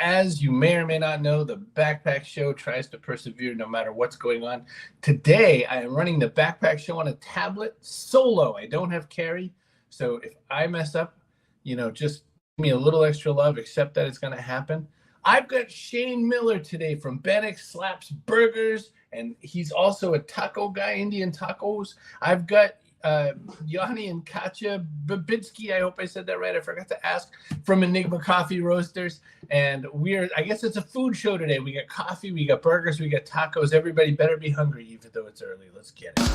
As you may or may not know, the Backpack Show tries to persevere no matter what's going on. Today, I am running the Backpack Show on a tablet solo. I don't have Kerry, so if I mess up, just give me a little extra love, accept that it's going to happen. I've got Shane Miller today from Bannock Slaps Burgers, and he's also a taco guy, Indian tacos. I've got Yoni and Katia Babitsky, I hope I said that right. I forgot to ask, from Enigma Coffee Roasters. And I guess it's a food show today. We got coffee, we got burgers, we got tacos. Everybody better be hungry, even though it's early. Let's get it.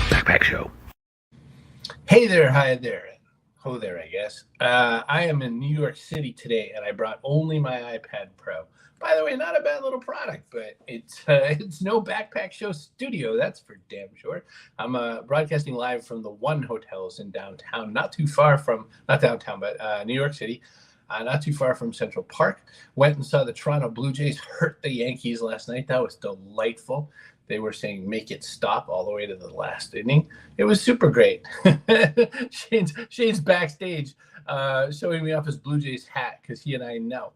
Backpack Show. Hey there, hi there. Ho there, I guess. I am in New York City today, and I brought only my iPad Pro. By the way, not a bad little product, but it's no Backpack Show studio, that's for damn sure. I'm broadcasting live from the One Hotels in downtown, not downtown, but New York City, not too far from Central Park. Went and saw the Toronto Blue Jays hurt the Yankees last night. That was delightful. They were saying, make it stop all the way to the last inning. It was super great. Shane's backstage showing me off his Blue Jays hat because he and I know.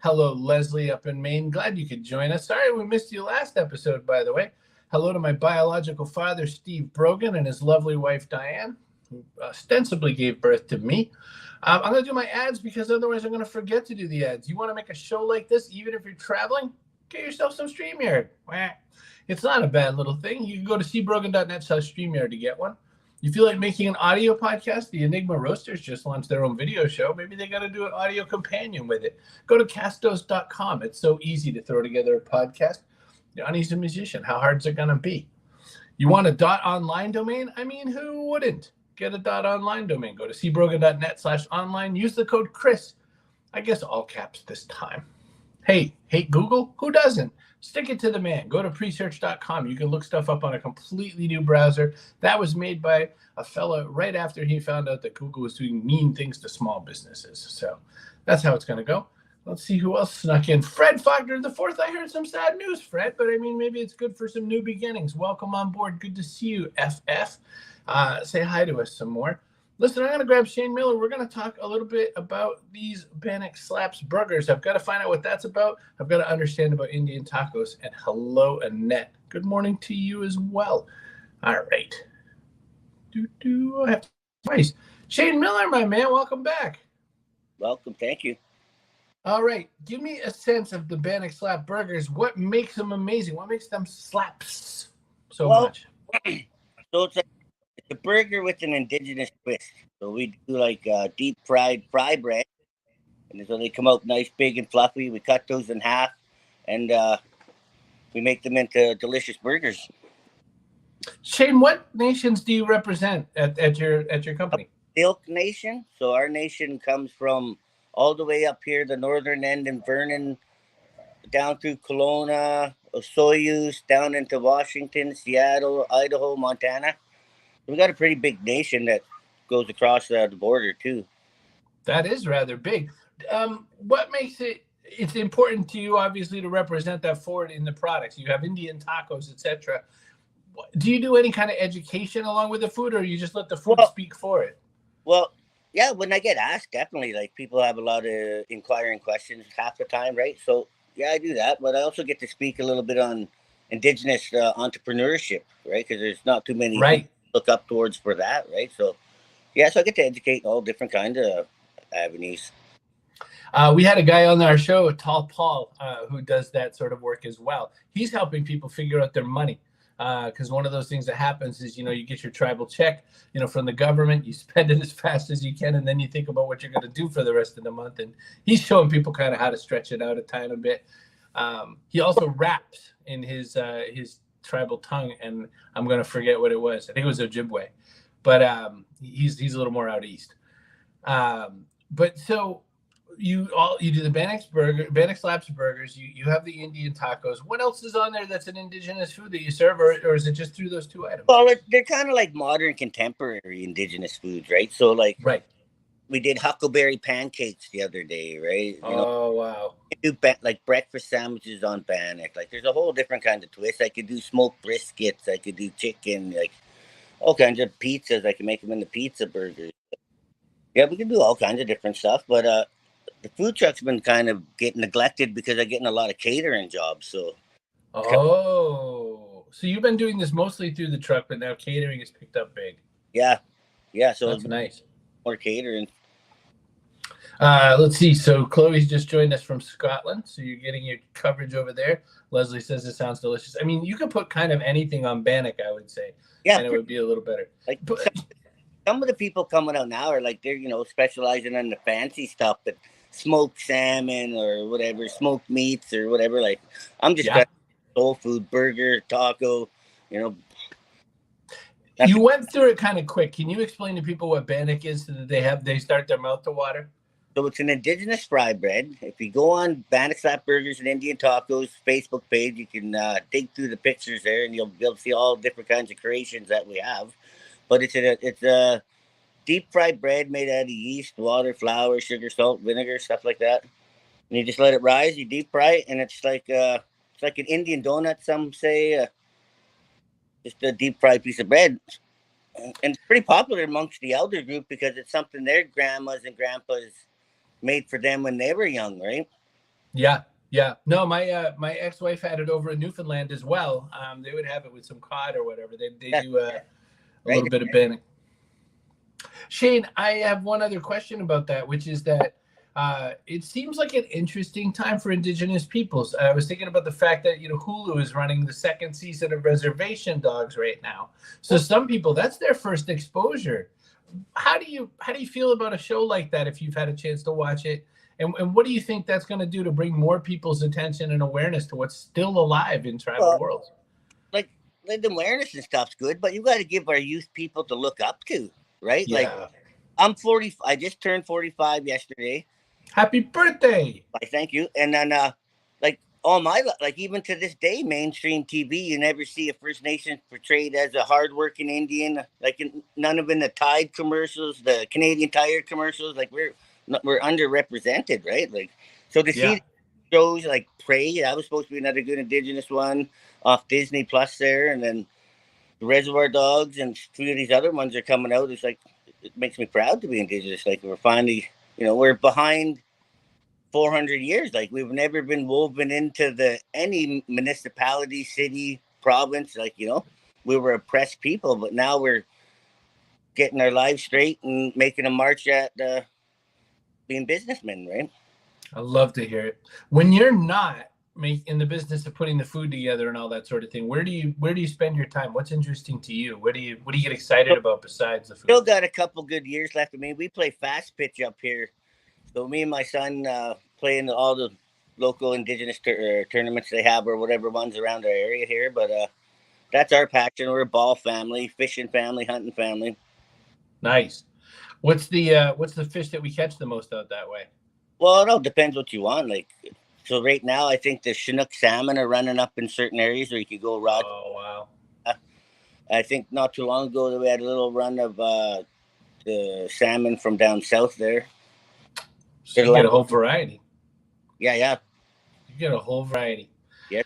Hello, Leslie up in Maine. Glad you could join us. Sorry we missed you last episode, by the way. Hello to my biological father, Steve Brogan, and his lovely wife, Diane, who ostensibly gave birth to me. I'm going to do my ads because otherwise I'm going to forget to do the ads. You want to make a show like this, even if you're traveling? Get yourself some StreamYard. It's not a bad little thing. You can go to cbrogan.net/StreamYard to get one. You feel like making an audio podcast? The Enigma Roasters just launched their own video show. Maybe they got to do an audio companion with it. Go to castos.com. It's so easy to throw together a podcast. Johnny's a musician. How hard is it going to be? You want a .online domain? I mean, who wouldn't? Get a .online domain. Go to cbrogan.net/online. Use the code Chris. I guess all caps this time. Hey, hate Google? Who doesn't? Stick it to the man. Go to presearch.com. You can look stuff up on a completely new browser. That was made by a fella right after he found out that Google was doing mean things to small businesses. So that's how it's going to go. Let's see who else snuck in. Fred Faulkner the fourth. I heard some sad news, Fred, but I mean, maybe it's good for some new beginnings. Welcome on board. Good to see you, FF. Say hi to us some more. Listen, I'm going to grab Shane Miller. We're going to talk a little bit about these Bannock Slaps burgers. I've got to find out what that's about. I've got to understand about Indian tacos. And hello, Annette. Good morning to you as well. All right. I have to twice. Shane Miller, my man, welcome back. Welcome. Thank you. All right. Give me a sense of the Bannock Slap burgers. What makes them amazing? What makes them slaps so much? So it's a burger with an indigenous twist. So we do like deep fried fry bread. And so they come out nice, big, and fluffy. We cut those in half and we make them into delicious burgers. Shane, what nations do you represent at your company? Ilk Nation. So our nation comes from all the way up here, the northern end in Vernon, down through Kelowna, Osoyoos, down into Washington, Seattle, Idaho, Montana. We got a pretty big nation that goes across the border too. That is rather big. What makes it's important to you, obviously, to represent that forward in the products? You have Indian tacos, etc. Do you do any kind of education along with the food, or you just let the food speak for it? Well, yeah, when I get asked, definitely. Like, people have a lot of inquiring questions half the time, right? So, yeah, I do that. But I also get to speak a little bit on indigenous entrepreneurship, right? Because there's not too many people look up towards for that, right? So, yeah, so I get to educate all different kinds of avenues. We had a guy on our show, Tall Paul, who does that sort of work as well. He's helping people figure out their money. Because one of those things that happens is, you get your tribal check, from the government, you spend it as fast as you can, and then you think about what you're going to do for the rest of the month. And he's showing people kind of how to stretch it out a tiny bit. He also raps in his tribal tongue, and I'm going to forget what it was. I think it was Ojibwe, but he's a little more out east. But so you do the Bannock Slaps burgers. You have the Indian tacos. What else is on there that's an indigenous food that you serve, or is it just through those two items? Well, they're kind of like modern contemporary indigenous foods, right? So we did huckleberry pancakes the other day, right? Oh, wow. Do like breakfast sandwiches on Bannock. Like there's a whole different kind of twist. I could do smoked briskets. I could do chicken. Like all kinds of pizzas. I can make them into pizza burgers. Yeah, we can do all kinds of different stuff. But the food truck's been kind of getting neglected because I'm getting a lot of catering jobs. So. Oh, so you've been doing this mostly through the truck, but now catering has picked up big. Yeah. So that's nice. More catering. Let's see. So Chloe's just joined us from Scotland. So you're getting your coverage over there. Leslie says it sounds delicious. I mean, you could put kind of anything on Bannock, I would say. Yeah. And it would be a little better. Like some of the people coming out now are like, they're, specializing in the fancy stuff, but smoked salmon or whatever, smoked meats or whatever. Like I'm just soul food, burger, taco, You went through it kind of quick. Can you explain to people what Bannock is so that they start their mouth to water? So it's an indigenous fry bread. If you go on Bannock Slap Burgers and Indian Tacos Facebook page, you can dig through the pictures there, and you'll be able to see all different kinds of creations that we have. But it's a deep fried bread made out of yeast, water, flour, sugar, salt, vinegar, stuff like that. And you just let it rise. You deep fry it, and it's like an Indian donut. Some say just a deep fried piece of bread. And it's pretty popular amongst the elder group because it's something their grandmas and grandpas made for them when they were young, right? Yeah. No, my ex-wife had it over in Newfoundland as well. They would have it with some cod or whatever. They do a little bit of Bannock. Shane, I have one other question about that, which is that it seems like an interesting time for Indigenous peoples. I was thinking about the fact that Hulu is running the second season of Reservation Dogs right now. So some people, that's their first exposure. How do you feel about a show like that if you've had a chance to watch it? And what do you think that's going to do to bring more people's attention and awareness to what's still alive in tribal worlds? Like the awareness and stuff's good, but you got to give our youth people to look up to, right? Yeah. Like I'm 40. I just turned 45 yesterday. Happy birthday! Thank you. And then all my even to this day, mainstream TV, you never see a First Nation portrayed as a hardworking Indian. Like none of in the Tide commercials, the Canadian Tire commercials. Like we're underrepresented, right? Like so to see shows like Prey, that was supposed to be another good Indigenous one off Disney Plus there, and then the Reservoir Dogs and 3 of these other ones are coming out. It's like it makes me proud to be Indigenous. Like we're finally, we're behind 400 years. Like we've never been woven into any municipality, city, province. Like, we were oppressed people, but now we're getting our lives straight and making a march at being businessmen, right? I love to hear it. When you're not in the business of putting the food together and all that sort of thing, where do you spend your time? What's interesting to you? What do you get excited about besides the food? Still got a couple good years left. I mean, we play fast pitch up here. So me and my son play in all the local Indigenous tournaments they have or whatever ones around our area here. But that's our passion. We're a ball family, fishing family, hunting family. Nice. What's the fish that we catch the most out that way? Well, it all depends what you want. Like, so right now, I think the Chinook salmon are running up in certain areas where you could go rod. Oh, wow. I think not too long ago, we had a little run of the salmon from down south there. So you get a whole variety. Yeah. You get a whole variety. Yeah.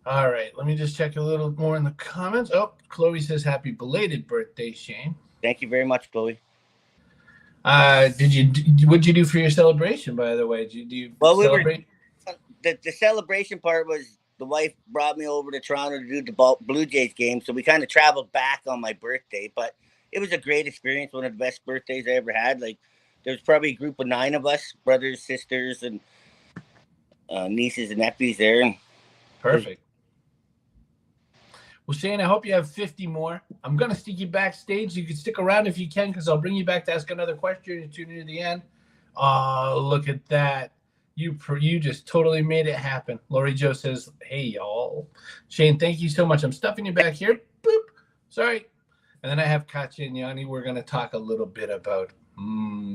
All right. Let me just check a little more in the comments. Oh, Chloe says happy belated birthday, Shane. Thank you very much, Chloe. What'd you do for your celebration, by the way? Did you celebrate? The celebration part was the wife brought me over to Toronto to do the Blue Jays game. So we kind of traveled back on my birthday, but it was a great experience. One of the best birthdays I ever had. Like, there's probably a group of 9 of us, brothers, sisters, and nieces and nephews there. Perfect. Well, Shane, I hope you have 50 more. I'm going to stick you backstage. You can stick around if you can, because I'll bring you back to ask another question or two near the end. Oh, look at that. You just totally made it happen. Lori Jo says, hey, y'all. Shane, thank you so much. I'm stuffing you back here. Boop. Sorry. And then I have Katia and Yoni. We're going to talk a little bit about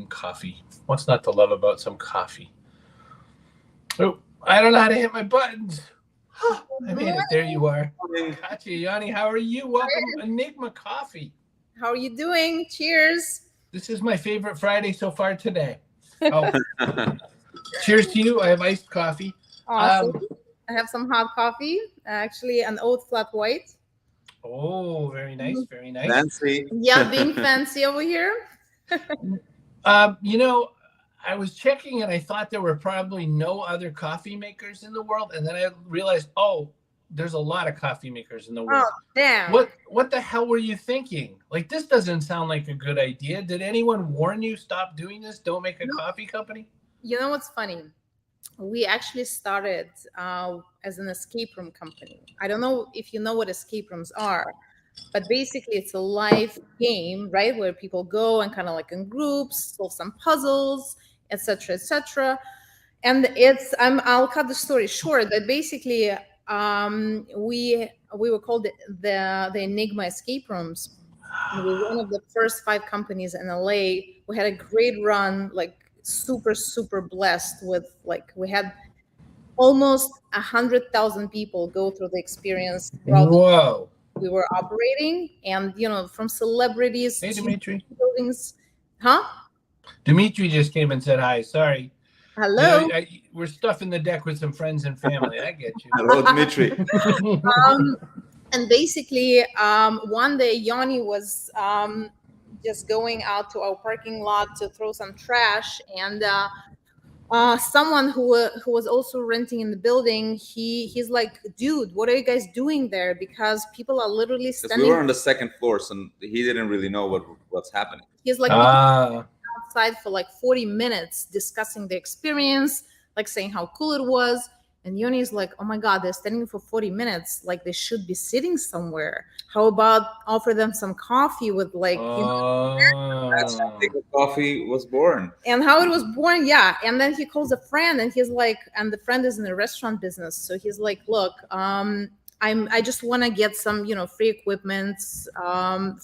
coffee. What's not to love about some coffee? Oh, I don't know how to hit my buttons. I made it. There you are. Katia, Yoni, how are you? Welcome, Enigma Coffee. How are you doing? Cheers. This is my favorite Friday so far today. Oh, cheers to you. I have iced coffee. Awesome. I have some hot coffee, actually an oat flat white. Oh, very nice, very nice. Nancy. Yeah, being fancy over here. You know, I was checking and I thought there were probably no other coffee makers in the world, and then I realized, oh, there's a lot of coffee makers in the world. Oh, damn. What the hell were you thinking? Like, this doesn't sound like a good idea. Did anyone warn you, stop doing this? Don't make a coffee company? You know what's funny? We actually started as an escape room company. I don't know if you know what escape rooms are, but basically it's a live game, right? Where people go and kind of like in groups, solve some puzzles, etc., etc. And I'll cut the story short. That basically we were called the Enigma Escape Rooms. And we were one of the first 5 companies in LA. We had a great run, like super blessed with, like, we had almost 100,000 people go through the experience. Whoa. We were operating, and from celebrities. Hey, Dimitri. Buildings. Huh? Dimitri just came and said hi. Sorry. Hello. We're stuffing the deck with some friends and family. I get you. Hello, Dimitri. And basically, one day Yoni was just going out to our parking lot to throw some trash, and someone who was also renting in the building, he's like, dude, what are you guys doing there? Because people are literally standing. We were on the 2nd floor, so he didn't really know what's happening. He's like outside for like 40 minutes discussing the experience, like saying how cool it was. And Yoni is like, oh my God, they're standing for 40 minutes. Like, they should be sitting somewhere. How about offer them some coffee with, like, That's how Enigma Coffee was born. And how it was born, yeah. And then he calls a friend, and he's like, and the friend is in the restaurant business. So he's like, look, I just want to get some, free equipment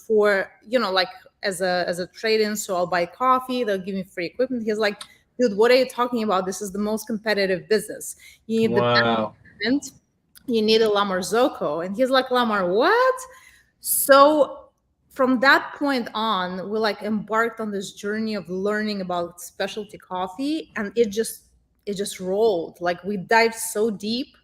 for, like as a trade-in. So I'll buy coffee. They'll give me free equipment. He's like, dude, what are you talking about? This is the most competitive business. You need the equipment. You need a Lamar Zocco. And he's like, Lamar, what? So from that point on, we like embarked on this journey of learning about specialty coffee, and it just rolled. Like, we dived so deep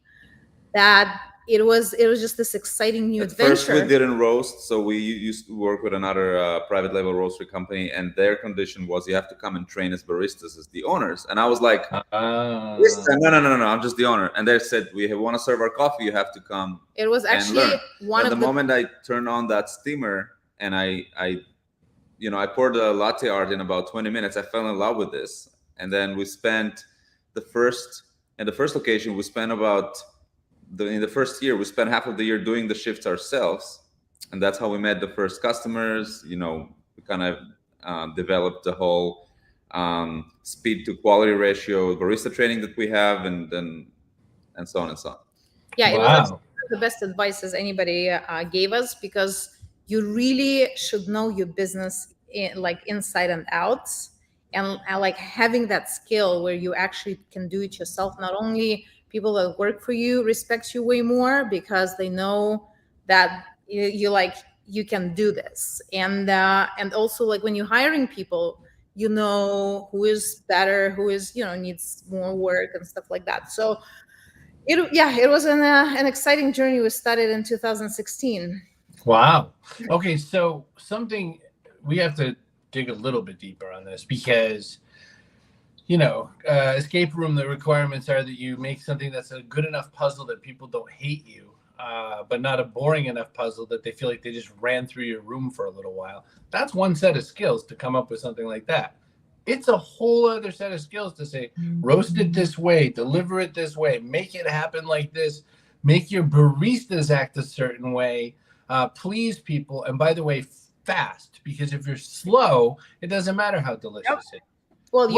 that it was just this exciting new adventure. First, we didn't roast, so we used to work with another private label roastery company, and their condition was you have to come and train as baristas, as the owners. And I was like, no, I'm just the owner. And they said, we want to serve our coffee, you have to come. It was actually one of the moment I turned on that steamer and I poured the latte art in about 20 minutes. I fell in love with this, and then we spent the first location. We spent in the first year, we spent half of the year doing the shifts ourselves, and that's how we met the first customers. We kind of developed the whole speed to quality ratio, barista training that we have, and so on and so on. Yeah, it was the best advice as anybody gave us, because you really should know your business like inside and out, and like having that skill where you actually can do it yourself. Not only people that work for you respect you way more because they know that you can do this, and also, like, when you're hiring people, who is better, who is needs more work and stuff like that. So it was an exciting journey. We started in 2016. Wow. Okay, so we have to dig a little bit deeper on this, because escape room, the requirements are that you make something that's a good enough puzzle that people don't hate you, but not a boring enough puzzle that they feel like they just ran through your room for a little while. That's one set of skills to come up with something like that. It's a whole other set of skills to say, roast it this way, deliver it this way, make it happen like this, make your baristas act a certain way, please people. And by the way, fast, because if you're slow, it doesn't matter how delicious it is. Well,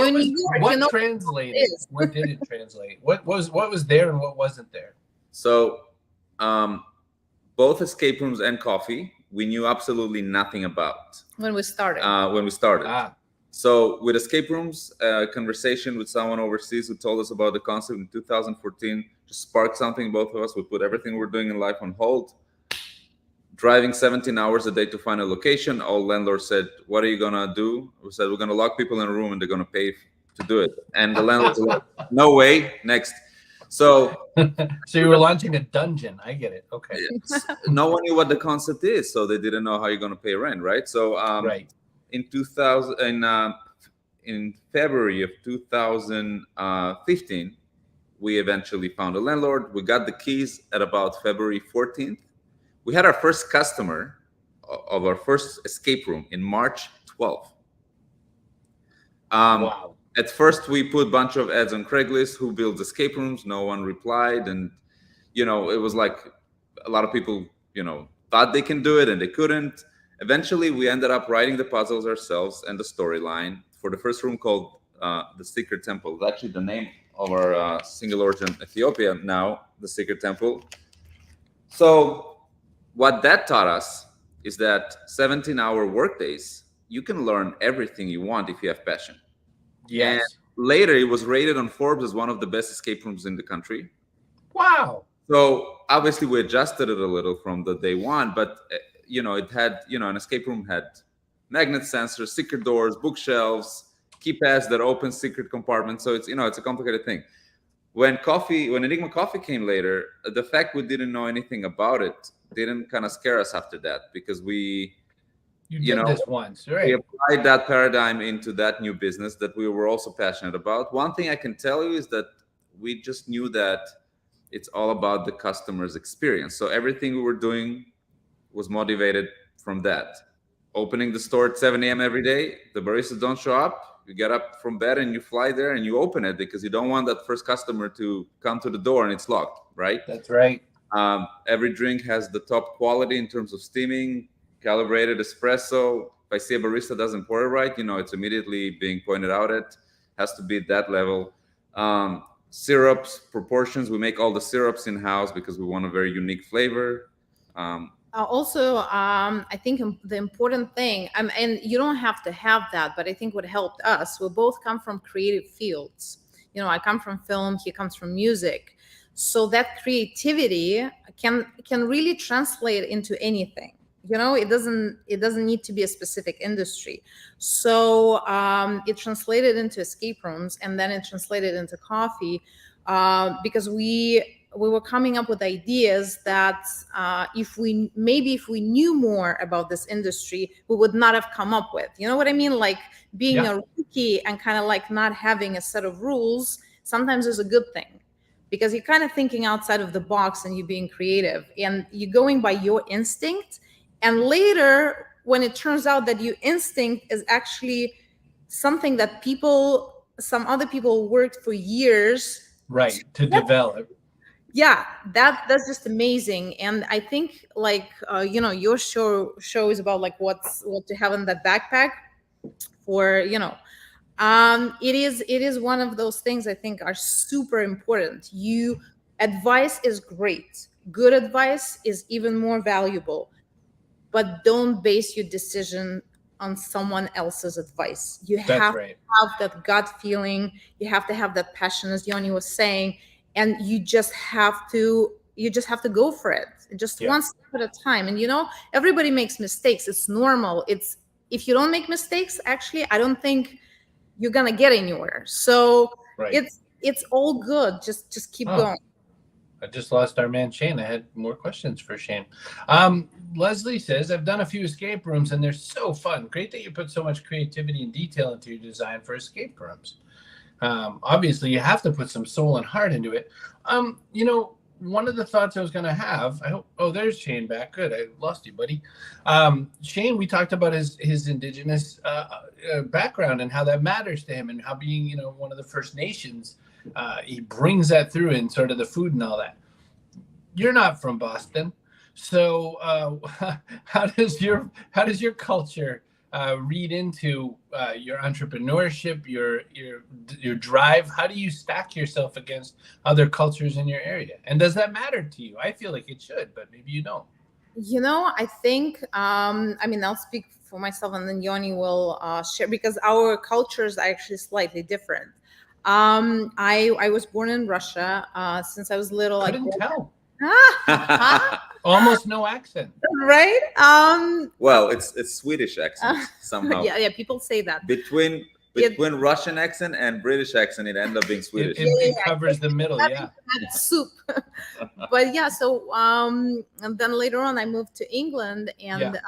what translated? What did it translate? What was there and what wasn't there? So, both escape rooms and coffee, we knew absolutely nothing about when we started. So, with escape rooms, a conversation with someone overseas who told us about the concept in 2014 just sparked something in both of us. We put everything we're doing in life on hold. driving 17 hours a day to find a location. All landlords said, "What are you gonna do?" We said, "We're gonna lock people in a room and they're gonna pay to do it." And the landlords were like, "No way, next." So you were launching a dungeon. I get it. Okay. No one knew what the concept is, so they didn't know how you're gonna pay rent, right? So right. In 2000, in February of 2015, we eventually found a landlord. We got the keys at about February 14th. We had our first customer of our first escape room in March 12th. Wow. At first, we put a bunch of ads on Craigslist, who builds escape rooms. No one replied. And, it was like a lot of people, thought they can do it and they couldn't. Eventually, we ended up writing the puzzles ourselves and the storyline for the first room called The Secret Temple. It's actually the name of our single origin Ethiopia now, The Secret Temple. So what that taught us is that 17-hour workdays, you can learn everything you want if you have passion. Yes. And later, it was rated on Forbes as one of the best escape rooms in the country. Wow. So obviously, we adjusted it a little from the day one, but it had, an escape room had magnet sensors, secret doors, bookshelves, keypads that open secret compartments. So it's a complicated thing. When Enigma Coffee came later, the fact we didn't know anything about it didn't kind of scare us after that, because we did this once, right? We applied that paradigm into that new business that we were also passionate about. One thing I can tell you is that we just knew that it's all about the customer's experience. So everything we were doing was motivated from that. Opening the store at 7 a.m. every day, the baristas don't show up. You get up from bed and you fly there and you open it, because you don't want that first customer to come to the door and it's locked, right? That's right. Every drink has the top quality in terms of steaming, calibrated espresso. If I see a barista doesn't pour it right, it's immediately being pointed out at. Has to be at that level. Syrups, proportions. We make all the syrups in-house because we want a very unique flavor. Also, I think the important thing, and you don't have to have that, but I think what helped us, we both come from creative fields. I come from film, he comes from music. So that creativity can really translate into anything. It doesn't need to be a specific industry. So it translated into escape rooms, and then it translated into coffee, because we were coming up with ideas that if we knew more about this industry, we would not have come up with. You know what I mean? Like being a rookie and kind of like not having a set of rules sometimes is a good thing, because you're kind of thinking outside of the box and you're being creative and you're going by your instinct. And later, when it turns out that your instinct is actually something that some other people worked for years to develop. Yeah, that's just amazing. And I think your show is about like what to have in that backpack for, it is one of those things I think are super important. Advice is great. Good advice is even more valuable, but don't base your decision on someone else's advice. You have to have that gut feeling. You have to have that passion, as Yoni was saying, and you just have to go for it. Just one step at a time. And everybody makes mistakes. It's normal. If you don't make mistakes, actually, I don't think you're gonna get anywhere. So it's all good. Just keep going. I just lost our man Shane. I had more questions for Shane. Leslie says, I've done a few escape rooms and they're so fun. Great that you put so much creativity and detail into your design for escape rooms. Obviously, you have to put some soul and heart into it. One of the thoughts I was going to have, there's Shane back. Good. I lost you, buddy. Shane, we talked about his indigenous background and how that matters to him, and how being, one of the First Nations, he brings that through in sort of the food and all that. You're not from Boston. So how does your culture read into your entrepreneurship, your drive? How do you stack yourself against other cultures in your area? And does that matter to you? I feel like it should, but maybe you don't. I think, I'll speak for myself and then Yoni will share, because our cultures are actually slightly different. I was born in Russia since I was little. Couldn't tell. Almost no accent. Right? Well, it's Swedish accent somehow. Yeah, people say that. Between Russian accent and British accent, it ended up being Swedish. It covers the middle, yeah. Soup. But yeah, so and then later on I moved to England, and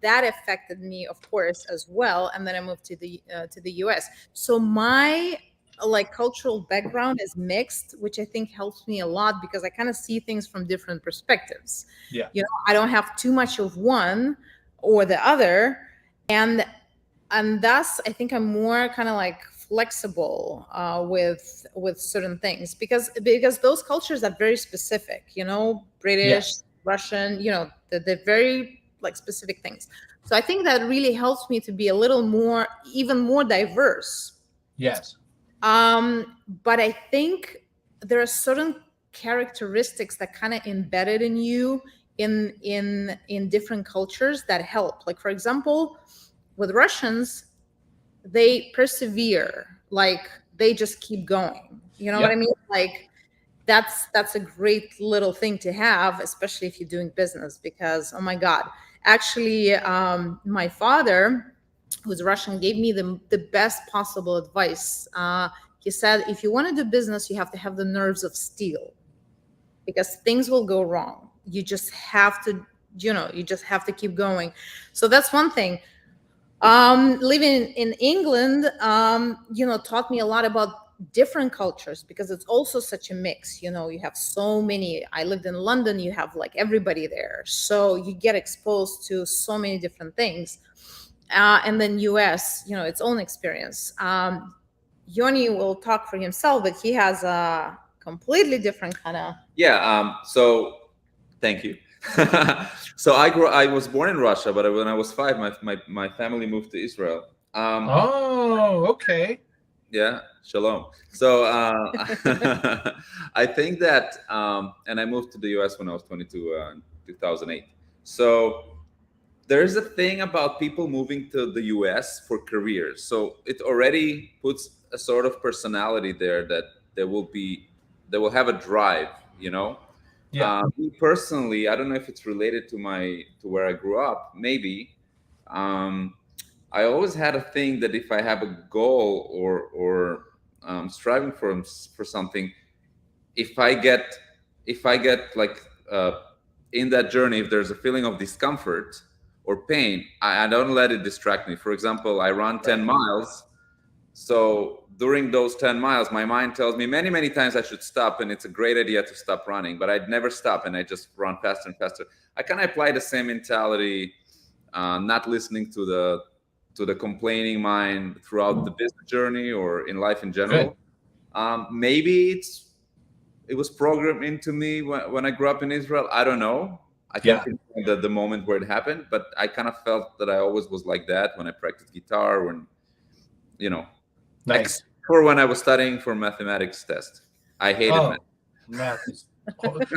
that affected me, of course, as well. And then I moved to the US. So my cultural background is mixed, which I think helps me a lot because I kind of see things from different perspectives. Yeah. I don't have too much of one or the other, and thus I think I'm more kind of flexible with certain things because those cultures are very specific, British, Russian, they're very specific things. So I think that really helps me to be a little more, even more diverse. Yes. But I think there are certain characteristics that kind of embedded in you in different cultures that help. Like, for example, with Russians, they persevere, they just keep going. You know what I mean? That's a great little thing to have, especially if you're doing business, because, oh my God, actually, my father, who's Russian, gave me the best possible advice. He said, if you want to do business, you have to have the nerves of steel, because things will go wrong. You just have to, keep going. So that's one thing. Living in England, taught me a lot about different cultures, because it's also such a mix. You have so many. I lived in London, you have everybody there, so you get exposed to so many different things. And then US, its own experience. Yoni will talk for himself, but he has a completely different kind of. So thank you. So I was born in Russia, but when I was 5, my family moved to Israel. Okay. Yeah, shalom. So I think that, and I moved to the US when I was 22 in 2008. So there's a thing about people moving to the US for careers. So it already puts a sort of personality there that they will have a drive, Yeah. Me personally, I don't know if it's related to where I grew up. Maybe I always had a thing that if I have a goal or striving for something, if I get in that journey, if there's a feeling of discomfort or pain, I don't let it distract me. For example, I run 10 miles. So during those 10 miles, my mind tells me many, many times I should stop, and it's a great idea to stop running, but I'd never stop, and I just run faster and faster. I kind of apply the same mentality, not listening to the complaining mind throughout the business journey or in life in general. Maybe it was programmed into me when I grew up in Israel. I don't know. I can't think of the moment where it happened, but I kind of felt that I always was like that when I practiced guitar, when, Nice. For when I was studying for mathematics test. I hated math.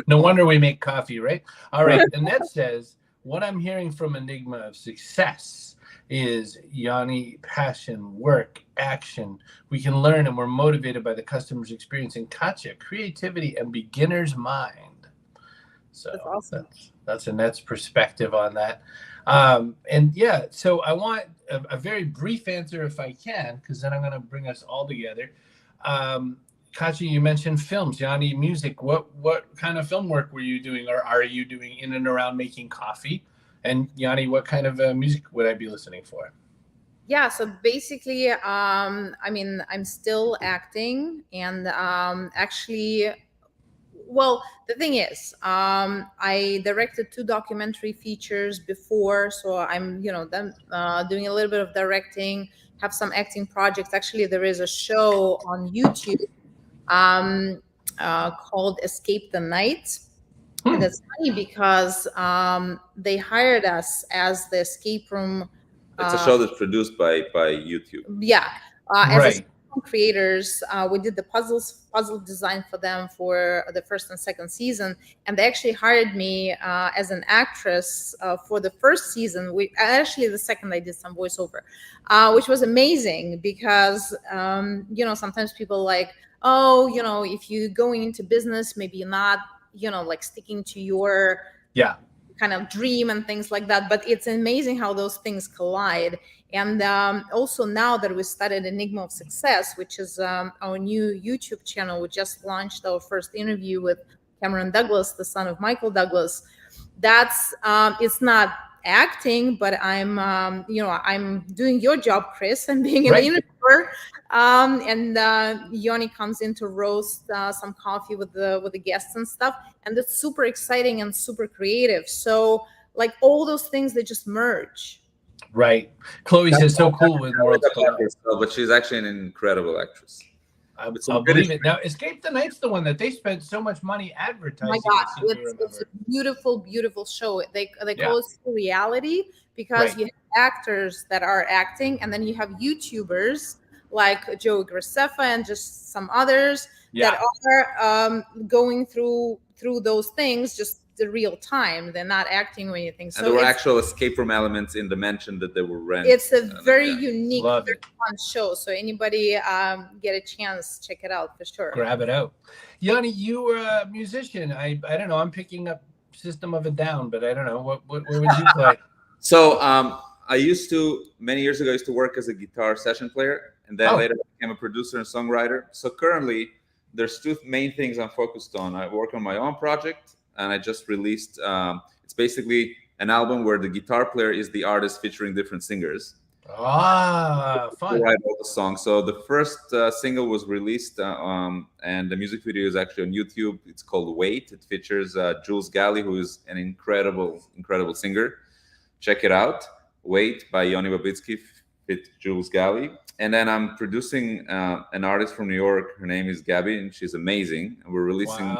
No wonder we make coffee, right? All right. Annette says, what I'm hearing from Enigma of success is Yoni, passion, work, action. We can learn, and we're motivated by the customer's experience. And Katia, creativity and beginner's mind. So that's awesome. That's Annette's perspective on that. So I want a very brief answer if I can, because then I'm going to bring us all together. Katia, you mentioned films. Yoni, music. What kind of film work were you doing, or are you doing in and around making coffee? And Yoni, what kind of music would I be listening for? Yeah, so basically, I'm still acting, and actually, well, the thing is, I directed 2 documentary features before, so I'm, then doing a little bit of directing, have some acting projects. Actually, there is a show on YouTube called Escape the Night. And that's funny because they hired us as the escape room. It's a show that's produced by YouTube. Yeah. Right. As creators, we did the puzzle design for them for the 1st and 2nd season, and they actually hired me as an actress for the 1st season. Actually, the 2nd I did some voiceover, which was amazing because sometimes people if you're going into business, maybe you're not sticking to your Yeah. kind of dream and things like that. But it's amazing how those things collide. And also now that we started Enigma of Success, which is our new YouTube channel, we just launched our first interview with Cameron Douglas, the son of Michael Douglas. That's it's not acting, but I'm I'm doing your job, Chris. I'm being an interviewer, and Yoni comes in to roast some coffee with the guests and stuff, and it's super exciting and super creative. So like all those things, they just merge. Right. Chloe says so cool with Worlds Collide. But she's actually an incredible actress. I'll believe it. Now, Escape the Night's the one that they spent so much money advertising. Oh my God, it's a beautiful, beautiful show. They call it reality because you have actors that are acting, and then you have YouTubers like Joe Graceffa and just some others that are going through those things just the real time. They're not acting or anything. So and there were actual escape room elements in the mansion that they were renting. It's a very unique, very fun show. So anybody get a chance, check it out for sure. Grab it out. Yoni, you were a musician. I don't know. I'm picking up System of a Down, but I don't know. What would you play? So I used to, many years ago, I used to work as a guitar session player, and then later became a producer and songwriter. So currently, there's two main things I'm focused on. I work on my own project, and I just released, it's basically an album where the guitar player is the artist featuring different singers. Fun. Write all the songs. So the first single was released, and the music video is actually on YouTube. It's called Wait. It features Jules Galley, who is an incredible, incredible singer. Check it out. Wait by Yoni Babitsky with Jules Galley. And then I'm producing an artist from New York. Her name is Gabby, and she's amazing. And we're releasing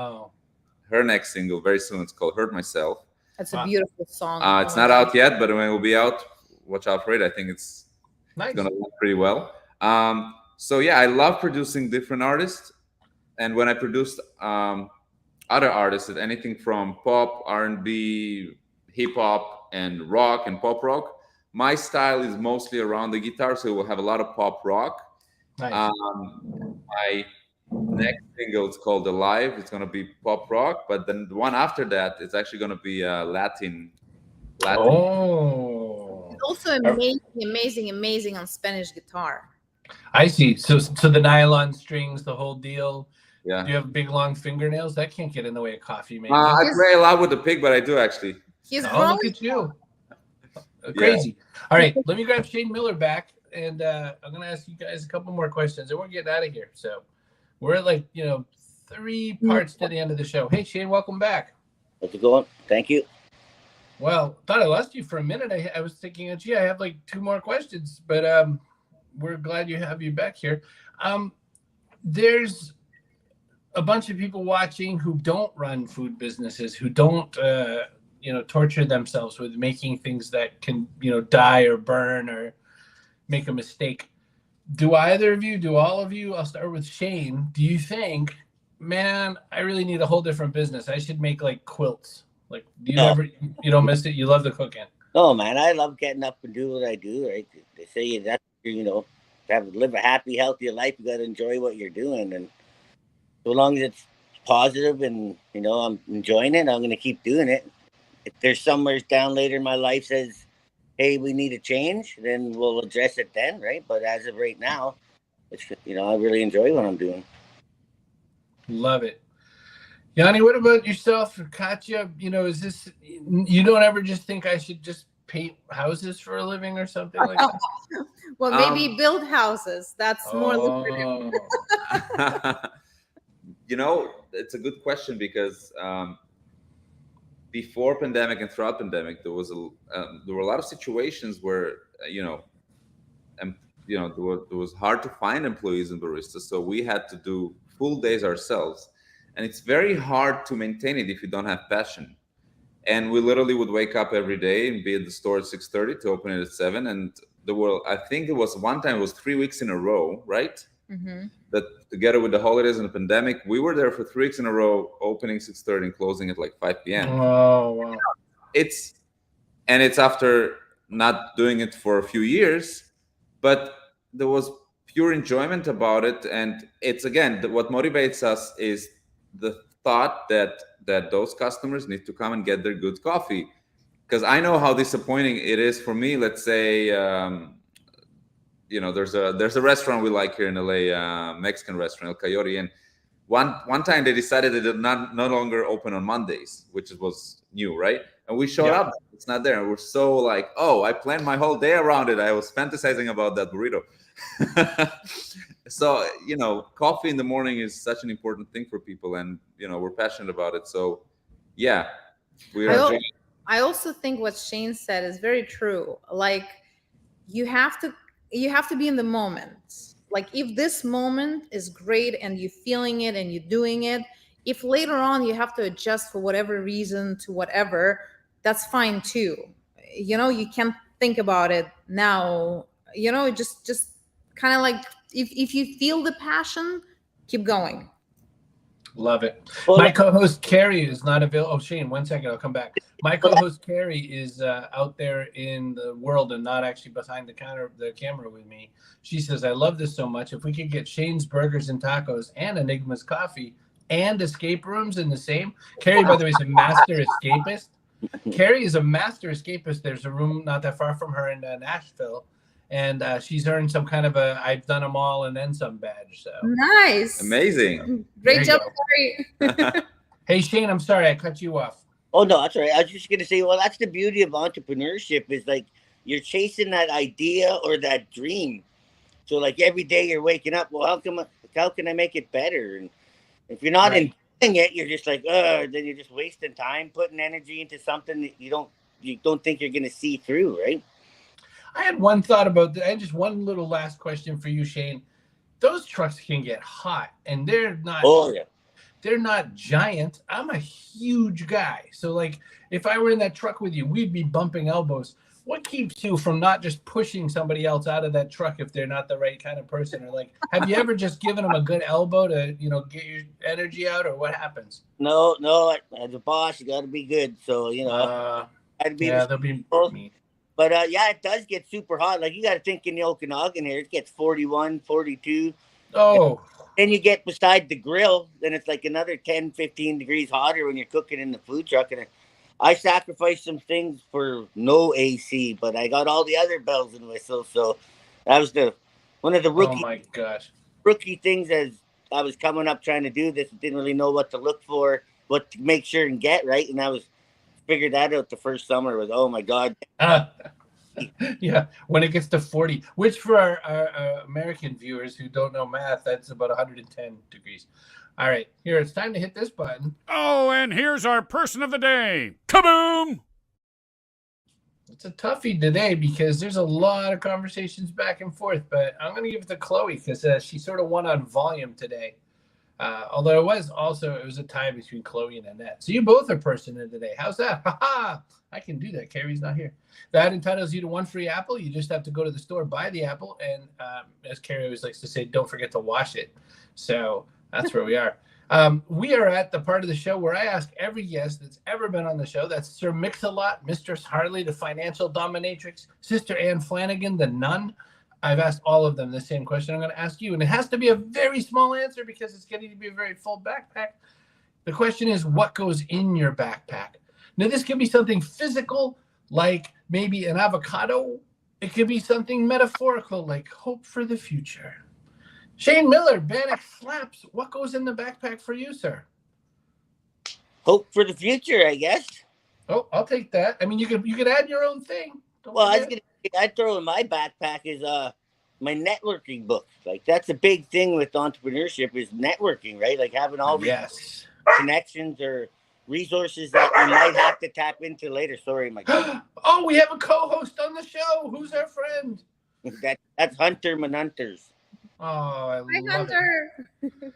her next single very soon. It's called Hurt Myself. That's a beautiful song. It's not out yet, but when it will be out, watch out for it. I think it's going to work pretty well. So yeah, I love producing different artists. And when I produced other artists, anything from pop, R&B, hip hop, and rock and pop rock, my style is mostly around the guitar, so we'll have a lot of pop rock. My next single is called Alive. It's going to be pop rock, but then the one after that is actually going to be Latin. Oh, it's also amazing on Spanish guitar. I see. So the nylon strings, the whole deal. Yeah. Do you have big long fingernails? That can't get in the way of coffee making. I play a lot with the pig, but I do actually. Look at you. Crazy. All right, let me grab Shane Miller back, and I'm going to ask you guys a couple more questions, and we're getting out of here. So we're at 3 parts to the end of the show. Hey, Shane, welcome back. How's it going? Thank you. Well, thought I lost you for a minute. I was thinking, gee, I have 2 more questions, but we're glad you have you back here. There's a bunch of people watching who don't run food businesses, who don't torture themselves with making things that can, die or burn or make a mistake. Do either of you, do all of you, I'll start with Shane. Do you think, man, I really need a whole different business. I should make quilts. You don't miss it? You love the cooking. Oh man, I love getting up and do what I do, right? They say that, live a happy, healthy life, you got to enjoy what you're doing. And so long as it's positive and, I'm enjoying it, I'm going to keep doing it. If there's somewhere down later in my life says, hey, we need a change, then we'll address it then, right? But as of right now, it's, I really enjoy what I'm doing. Love it. Yoni, what about yourself or Katia? Is this, you don't ever just think I should just paint houses for a living or something like that? Well, maybe build houses. That's more lucrative. It's a good question because before pandemic and throughout pandemic, there were a lot of situations where there was hard to find employees and baristas, so we had to do full days ourselves, and it's very hard to maintain it if you don't have passion. And we literally would wake up every day and be at the store at 6:30 to open it at 7. And I think it was one time, it was 3 weeks in a row, right? Mm-hmm. That together with the holidays and the pandemic, we were there for 3 weeks in a row, opening 6:30 and closing at 5 p.m. Oh, wow. It's after not doing it for a few years, but there was pure enjoyment about it. And it's, again, what motivates us is the thought that those customers need to come and get their good coffee, because I know how disappointing it is for me. Let's say, there's a restaurant we like here in LA, Mexican restaurant, El Coyote, and one time they decided they did not no longer open on Mondays, which was new, right? And we showed up, it's not there, and we're so like, oh, I planned my whole day around it. I was fantasizing about that burrito. So coffee in the morning is such an important thing for people, and we're passionate about it. So yeah, we are. I also think what Shane said is very true. Like, you have to be in the moment. Like, if this moment is great and you're feeling it and you're doing it, if later on you have to adjust for whatever reason to whatever, that's fine too. You can't think about it now. Just kind of like, if you feel the passion, keep going. Love it. My co-host Kerry is not available. Oh, Shane, 1 second, I'll come back. My co-host Kerry is out there in the world and not actually behind the camera with me. She says, I love this so much. If we could get Shane's Burgers and Tacos and Enigma's Coffee and Escape Rooms in the same. Kerry, by the way, is a master escapist. Kerry is a master escapist. There's a room not that far from her in Nashville. And she's earned some kind of I've done them all and then some badge. So nice. Amazing. Great job, Kerry. Hey, Shane, I'm sorry I cut you off. Oh, no, that's all right. I was just going to say, well, that's the beauty of entrepreneurship, is like you're chasing that idea or that dream. So like every day you're waking up, well, how can I make it better? And if you're not enjoying it, you're just like, then you're just wasting time putting energy into something that you don't think you're going to see through, right? I had one thought about that. I had just one little last question for you, Shane. Those trucks can get hot, and they're not. Oh yeah. They're not giant. I'm a huge guy, so like if I were in that truck with you, we'd be bumping elbows. What keeps you from not just pushing somebody else out of that truck if they're not the right kind of person? Or like, have you ever just given them a good elbow to get your energy out, or what happens? No. As a boss, you got to be good. So I'd be. Yeah, they'll be mean. But it does get super hot. Like, you got to think in the Okanagan here, it gets 41, 42. Oh. Then you get beside the grill, then it's like another 10, 15 degrees hotter when you're cooking in the food truck. And I sacrificed some things for no AC, but I got all the other bells and whistles. So that was one of the rookie things as I was coming up trying to do this. Didn't really know what to look for, what to make sure and get right. And I was figured that out the first summer. Was, oh my God. Yeah, when it gets to 40, which for our American viewers who don't know math, that's about 110 degrees. All right, here, it's time to hit this button. Oh, and here's our person of the day. Kaboom! It's a toughie today because there's a lot of conversations back and forth, but I'm going to give it to Chloe because she sort of won on volume today. Although it was a tie between Chloe and Annette. So you both are person of the day. How's that? Ha-ha! I can do that. Kerry's not here. That entitles you to one free apple. You just have to go to the store, buy the apple, and as Kerry always likes to say, don't forget to wash it. So that's where we are. We are at the part of the show where I ask every guest that's ever been on the show. That's Sir Mix-a-Lot, Mistress Harley, the financial dominatrix, Sister Anne Flanagan, the nun. I've asked all of them the same question I'm going to ask you, and it has to be a very small answer because it's getting to be a very full backpack. The question is, what goes in your backpack? Now, this could be something physical, like maybe an avocado. It could be something metaphorical, like hope for the future. Shane Miller, Bannock Slaps. What goes in the backpack for you, sir? Hope for the future, I guess. Oh, I'll take that. I mean, you could add your own thing. I'd throw in my backpack is my networking book. Like, that's a big thing with entrepreneurship is networking, right? Like having all these connections or resources that you might have to tap into later. Sorry, my God. Oh, we have a co-host on the show. Who's our friend? That's Hunter Manunters. Oh, I love Hunter. it.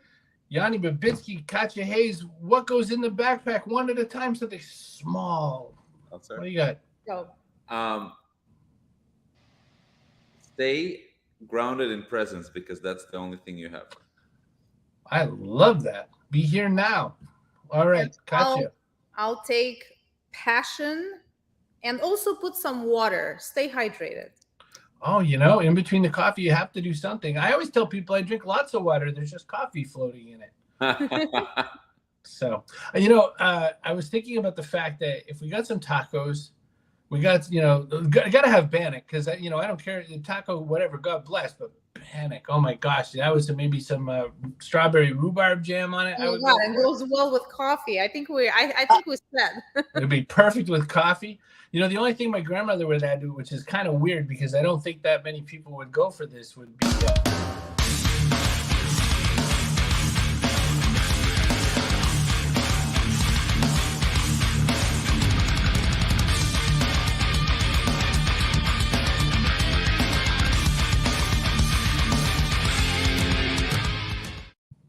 Yoni, Babitsky, Katia Hayes, what goes in the backpack? One at a time, something small. Oh, sorry. What do you got? Go. Stay grounded in presence because that's the only thing you have. I love that. Be here now. All right, Katia. I'll take passion and also put some water. Stay hydrated. Oh, in between the coffee, you have to do something. I always tell people I drink lots of water. There's just coffee floating in it. So, I was thinking about the fact that if we got some tacos, we got, got to have Bannock because, I don't care, the taco, whatever, God bless, but Bannock, oh my gosh, that was maybe some strawberry rhubarb jam on it. Oh my God, it goes well with coffee. I think we said. It'd be perfect with coffee. The only thing my grandmother would add to it, which is kind of weird because I don't think that many people would go for this, would be